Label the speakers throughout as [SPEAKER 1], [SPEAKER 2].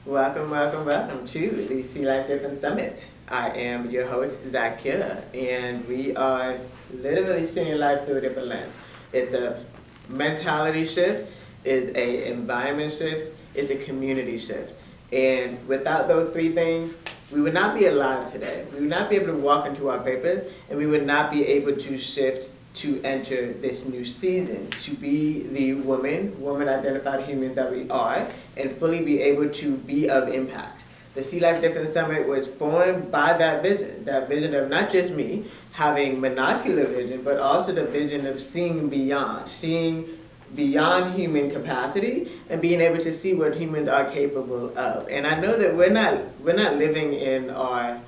[SPEAKER 1] Welcome to the See Life Different Summit. I am your host, Zaakirah, and we are literally seeing life through a different lens. It's a mentality shift, it's a environment shift, it's a community shift. And without those three things, we would not be alive today. We would not be able to walk into our purpose, and we would not be able to shift to enter this new season, to be the woman identified humans that we are, and fully be able to be of impact. The See Life Different Summit was formed by that vision of not just me having monocular vision, but also the vision of seeing beyond human capacity and being able to see what humans are capable of. And I know that we're not living in our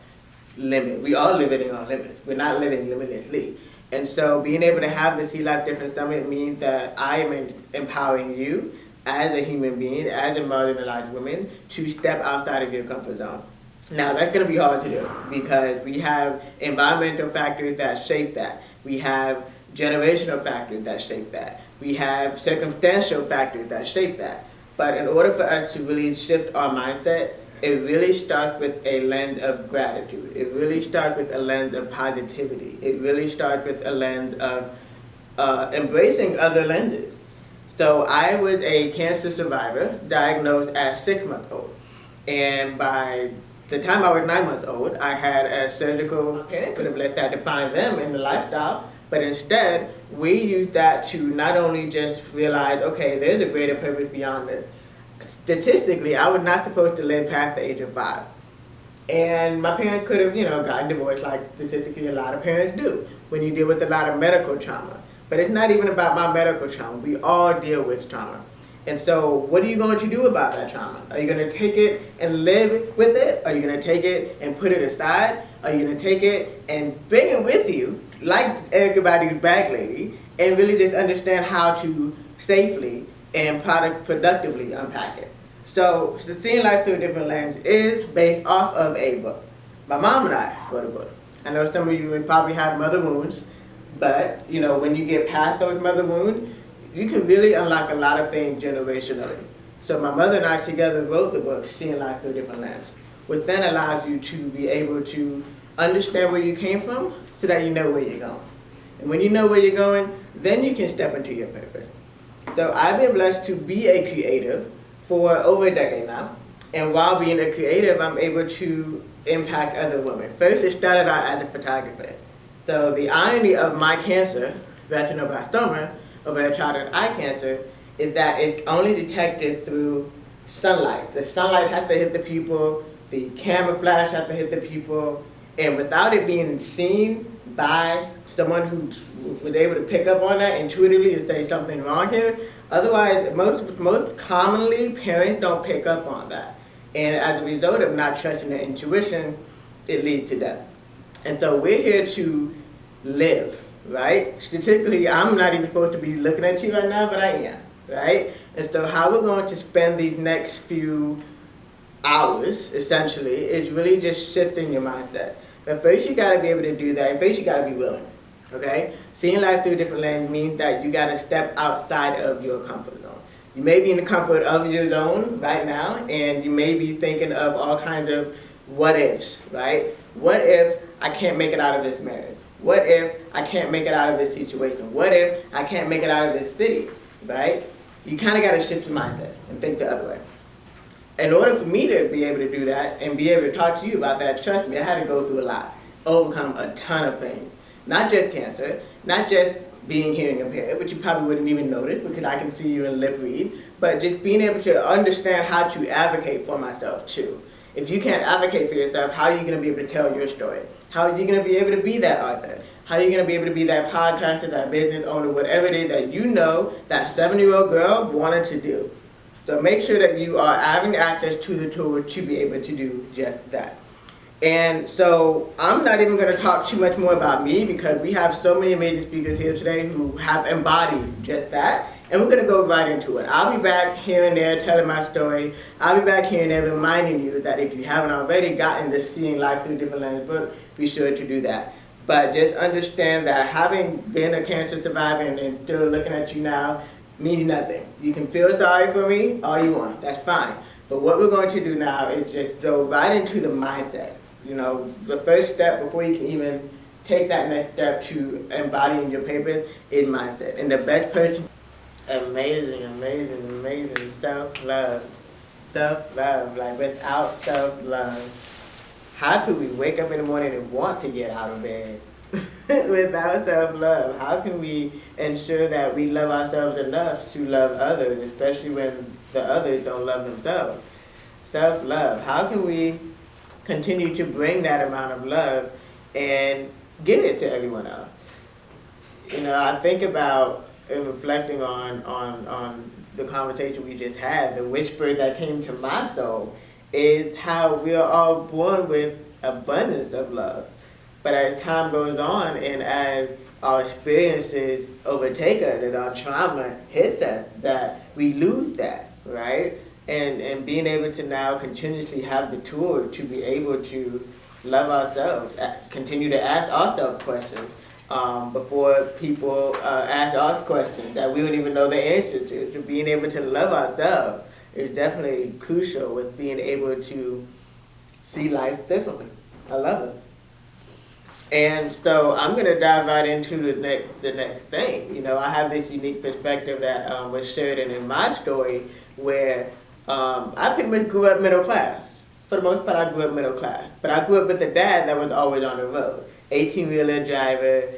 [SPEAKER 1] limit. We are living in our limits. We're not living limitlessly. And so being able to have the See Life Different Summit means that I am empowering you as a human being, as a marginalized woman, to step outside of your comfort zone. Now that's going to be hard to do because we have environmental factors that shape that. We have generational factors that shape that. We have circumstantial factors that shape that. But in order for us to really shift our mindset, it really starts with a lens of gratitude. It really starts with a lens of positivity. It really starts with a lens of embracing other lenses. So I was a cancer survivor diagnosed at 6 months old. And by the time I was 9 months old, I had a surgical parent. Could have let that define them in the lifestyle. But instead, we used that to not only just realize, okay, there's a greater purpose beyond this. Statistically, I was not supposed to live past the age of 5. And my parents could have, gotten divorced like statistically a lot of parents do when you deal with a lot of medical trauma. But it's not even about my medical trauma. We all deal with trauma. And so what are you going to do about that trauma? Are you going to take it and live with it? Are you going to take it and put it aside? Are you going to take it and bring it with you, like everybody's bag lady, and really just understand how to safely and productively unpack it? So Seeing Life Through a Different Lens is based off of a book. My mom and I wrote a book. I know some of you probably have mother wounds, but when you get past those mother wounds, you can really unlock a lot of things generationally. So my mother and I together wrote the book, Seeing Life Through a Different Lens, which then allows you to be able to understand where you came from so that you know where you're going. And when you know where you're going, then you can step into your purpose. So I've been blessed to be a creative for over a decade now. And while being a creative, I'm able to impact other women. First, it started out as a photographer. So the irony of my cancer, retinoblastoma, of a childhood eye cancer, is that it's only detected through sunlight. The sunlight has to hit the pupil, the camera flash has to hit the pupil, and without it being seen by someone who was able to pick up on that intuitively and say something wrong here. Otherwise, most commonly, parents don't pick up on that. And as a result of not trusting their intuition, it leads to death. And so we're here to live, right? Statistically, I'm not even supposed to be looking at you right now, but I am, right? And so how we're going to spend these next few hours, essentially, is really just shifting your mindset. But first you gotta be able to do that, and first you gotta be willing, okay? Seeing life through a different lens means that you gotta step outside of your comfort zone. You may be in the comfort of your zone right now, and you may be thinking of all kinds of what ifs, right? What if I can't make it out of this marriage? What if I can't make it out of this situation? What if I can't make it out of this city, right? You kinda gotta shift your mindset and think the other way. In order for me to be able to do that and be able to talk to you about that, trust me, I had to go through a lot, overcome a ton of things. Not just cancer, not just being hearing impaired, which you probably wouldn't even notice because I can see you in lip read, but just being able to understand how to advocate for myself too. If you can't advocate for yourself, how are you going to be able to tell your story? How are you going to be able to be that author? How are you going to be able to be that podcaster, that business owner, whatever it is that you know that 7-year-old girl wanted to do? So make sure that you are having access to the tool to be able to do just that. And so I'm not even going to talk too much more about me because we have so many amazing speakers here today who have embodied just that. And we're going to go right into it. I'll be back here and there telling my story. I'll be back here and there reminding you that if you haven't already gotten this Seeing Life Through Different Lens book, be sure to do that. But just understand that having been a cancer survivor and still looking at you now means nothing. You can feel sorry for me all you want. That's fine. But what we're going to do now is just go right into the mindset. You know, the first step before you can even take that next step to embodying your purpose is mindset. And the best person, amazing self-love. Self-love, like without self-love, how could we wake up in the morning and want to get out of bed? Without self-love, how can we ensure that we love ourselves enough to love others, especially when the others don't love themselves? Self-love, how can we continue to bring that amount of love and give it to everyone else? You know, I think about and reflecting on the conversation we just had, the whisper that came to my soul is how we are all born with abundance of love. But as time goes on and as our experiences overtake us, as our trauma hits us, that we lose that, right? And being able to now continuously have the tool to be able to love ourselves, continue to ask ourselves questions before people ask us questions that we don't even know the answer to. So being able to love ourselves is definitely crucial with being able to see life differently. I love it. And so I'm going to dive right into the next thing. You know, I have this unique perspective that was shared in my story where I pretty much grew up middle class. For the most part, I grew up middle class. But I grew up with a dad that was always on the road. 18-wheeler driver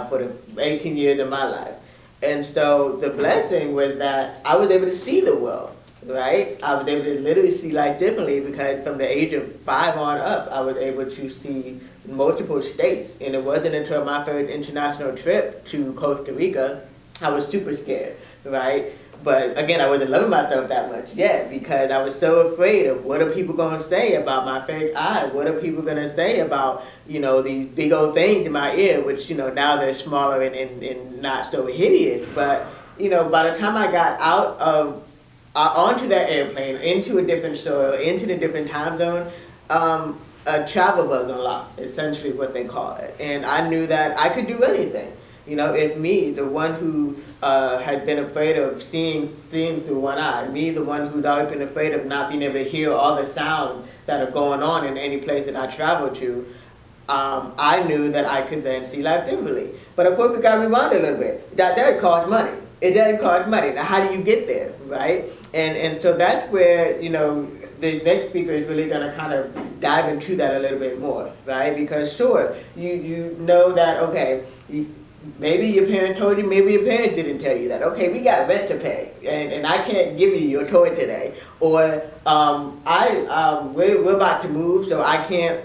[SPEAKER 1] for the 18 years of my life. And so the blessing was that I was able to see the world, right? I was able to literally see life differently because from the age of 5 on up, I was able to see multiple states. And it wasn't until my first international trip to Costa Rica, I was super scared, right? But again, I wasn't loving myself that much yet because I was so afraid of what are people going to say about my fake eye? What are people going to say about, you know, these big old things in my ear, which, you know, now they're smaller and not so hideous. But, you know, by the time I got out of, onto that airplane, into a different soil, into the different time zone, a travel bug unlocked, essentially what they call it. And I knew that I could do anything. You know, if me, the one who had been afraid of seeing through one eye, me, the one who's always been afraid of not being able to hear all the sounds that are going on in any place that I travel to, I knew that I could then see life differently. But of course, we got to rewind a little bit. That does cost money. It does cost money. Now, how do you get there, right? And so that's where, you know, the next speaker is really going to kind of dive into that a little bit more, right? Because sure, you know that, okay, maybe your parent told you, maybe your parents didn't tell you that. Okay, we got rent to pay, and I can't give you your toy today. Or we're about to move, so I can't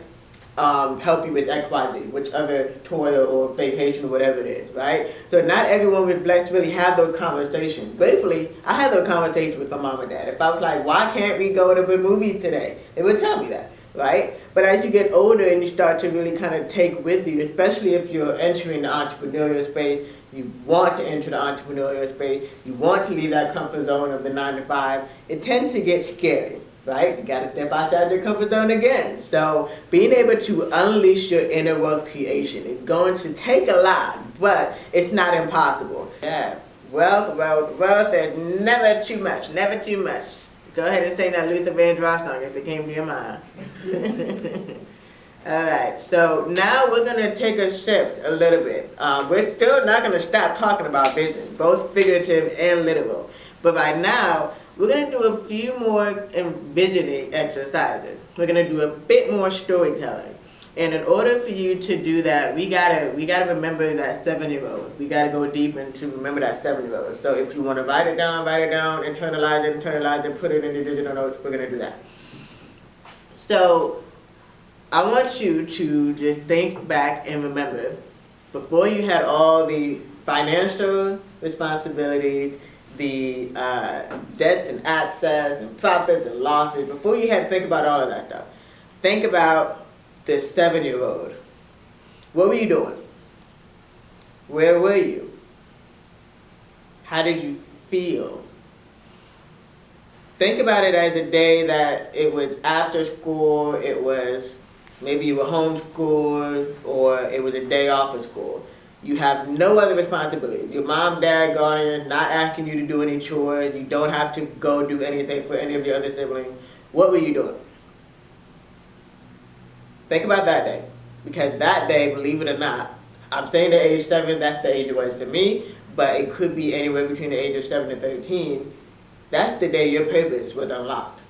[SPEAKER 1] help you with X, Y, Z, which other toy or vacation or whatever it is, right? So not everyone was blessed to really have those conversations. Gratefully, I had those conversations with my mom and dad. If I was like, why can't we go to the movies today? They would tell me that. Right? But as you get older and you start to really kind of take with you, especially if you're entering the entrepreneurial space, you want to enter the entrepreneurial space, you want to leave that comfort zone of the 9 to 5, it tends to get scary, right? You got to step outside your comfort zone again. So being able to unleash your inner wealth creation is going to take a lot, but it's not impossible. Yeah, wealth, there's never too much, never too much. Go ahead and sing that Luther Vandross song if it came to your mind. Alright, so now we're going to take a shift a little bit. We're still not going to stop talking about vision, both figurative and literal. But right now, we're going to do a few more envisioning exercises. We're going to do a bit more storytelling. And in order for you to do that, we gotta remember that 7-year-old. We gotta go deep into remember that 7-year-old. So if you want to write it down, internalize it, put it in the digital notes, we're gonna do that. So I want you to just think back and remember, before you had all the financial responsibilities, the debts and assets and profits and losses, before you had to think about all of that stuff, think about the 7-year-old. What were you doing? Where were you? How did you feel? Think about it as a day that it was after school, it was maybe you were homeschooled, or it was a day off of school. You have no other responsibility. Your mom, dad, guardian, not asking you to do any chores. You don't have to go do anything for any of your other siblings. what were you doing? Think about that day. Because that day, believe it or not, I'm saying the age 7, that's the age it was for me, but it could be anywhere between the age of 7 and 13. That's the day your purpose was unlocked.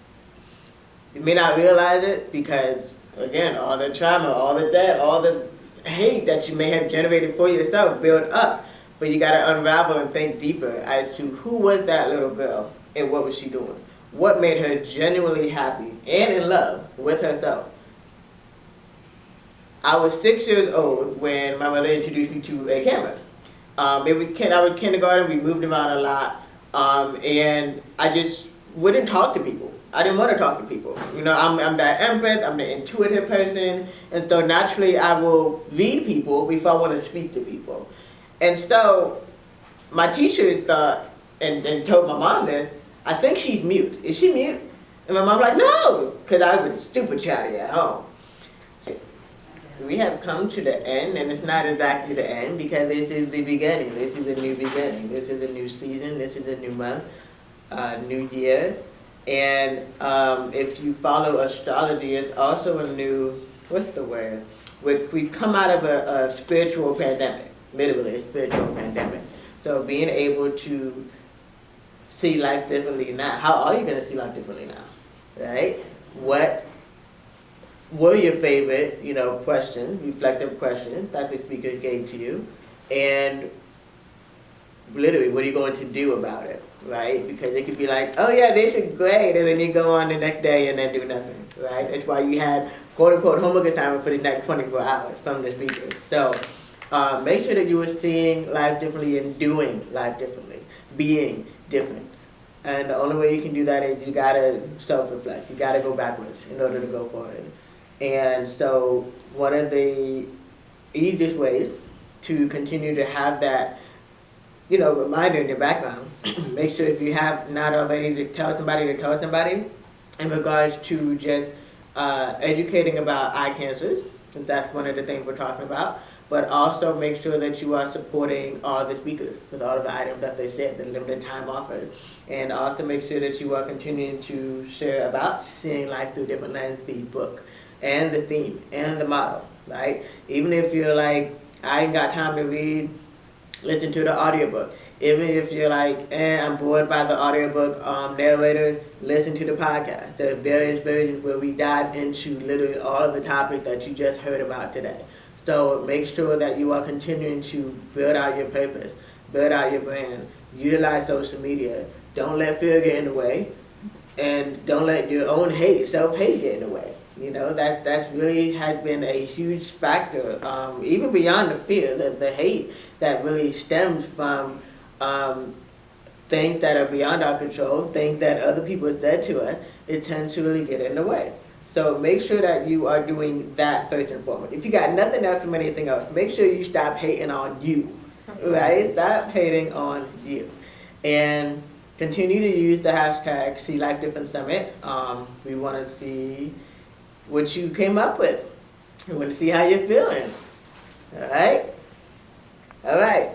[SPEAKER 1] You may not realize it because, again, all the trauma, all the debt, all the hate that you may have generated for yourself built up. But you got to unravel and think deeper as to who was that little girl and what was she doing? What made her genuinely happy and in love with herself? I was 6 years old when my mother introduced me to a camera. I was kindergarten, we moved around a lot, and I just wouldn't talk to people. I didn't want to talk to people. You know, I'm that empath, I'm the intuitive person, and so naturally I will read people before I want to speak to people. And so my teacher thought, and told my mom this, I think she's mute. Is she mute? And my mom was like, no, because I was super chatty at home. We have come to the end, and it's not exactly the end because this is the beginning. This is a new beginning. This is a new season. This is a new month, new year. And if you follow astrology, it's also a new, what's the word? We've come out of a spiritual pandemic, literally a spiritual pandemic. So being able to see life differently now. How are you going to see life differently now? Right? What were your favorite, questions, reflective questions that the speaker gave to you, and literally, what are you going to do about it, right? Because it could be like, oh yeah, this is great, and then you go on the next day and then do nothing, right? That's why you had quote-unquote homework assignment for the next 24 hours from the speaker. So make sure that you are seeing life differently and doing life differently, being different. And the only way you can do that is you gotta self-reflect. You gotta go backwards in order to go forward. And so one of the easiest ways to continue to have that, reminder in your background, make sure if you have not already to tell somebody in regards to just educating about eye cancers, since that's one of the things we're talking about, but also make sure that you are supporting all the speakers with all of the items that they said, the limited time offers. And also make sure that you are continuing to share about seeing life through different lenses, the book, and the theme, and the motto, right? Even if you're like, I ain't got time to read, listen to the audiobook. Even if you're like, I'm bored by the audiobook narrator, listen to the podcast. There are various versions where we dive into literally all of the topics that you just heard about today. So make sure that you are continuing to build out your purpose, build out your brand, utilize social media. Don't let fear get in the way, and don't let your own self-hate get in the way. That's really has been a huge factor, even beyond the fear, the hate that really stems from things that are beyond our control, things that other people said to us. It tends to really get in the way. So make sure that you are doing that first and foremost. If you got nothing else from anything else, make sure you stop hating on you, right? Stop hating on you. And continue to use the hashtag #SeeLifeDifferentSummit. We want to see what you came up with. We want to see how you're feeling. All right? All right.